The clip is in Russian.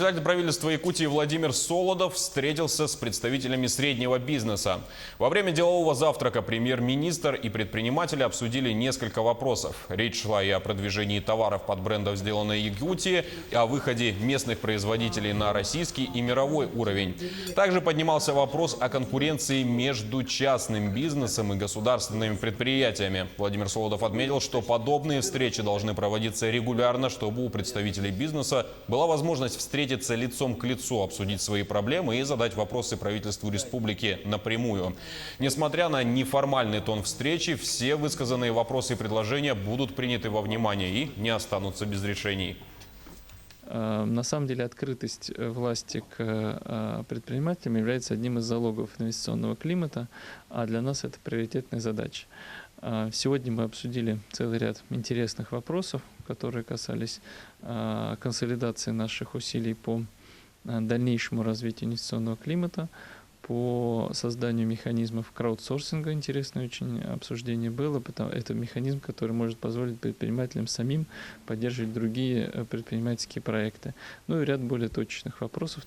Председатель правительства Якутии Владимир Солодов встретился с представителями среднего бизнеса. Во время делового завтрака премьер-министр и предприниматели обсудили несколько вопросов. Речь шла и о продвижении товаров под брендом «Сделано в Якутии», и о выходе местных производителей на российский и мировой уровень. Также поднимался вопрос о конкуренции между частным бизнесом и государственными предприятиями. Владимир Солодов отметил, что подобные встречи должны проводиться регулярно, чтобы у представителей бизнеса была возможность встретиться лицом к лицу, обсудить свои проблемы и задать вопросы правительству республики напрямую. Несмотря на неформальный тон встречи, все высказанные вопросы и предложения будут приняты во внимание и не останутся без решений. На самом деле открытость власти к предпринимателям является одним из залогов инвестиционного климата, а для нас это приоритетная задача. Сегодня мы обсудили целый ряд интересных вопросов, которые касались консолидации наших усилий по дальнейшему развитию инвестиционного климата, по созданию механизмов краудсорсинга. Интересное очень обсуждение было. Это механизм, который может позволить предпринимателям самим поддерживать другие предпринимательские проекты. Ну и ряд более точечных вопросов.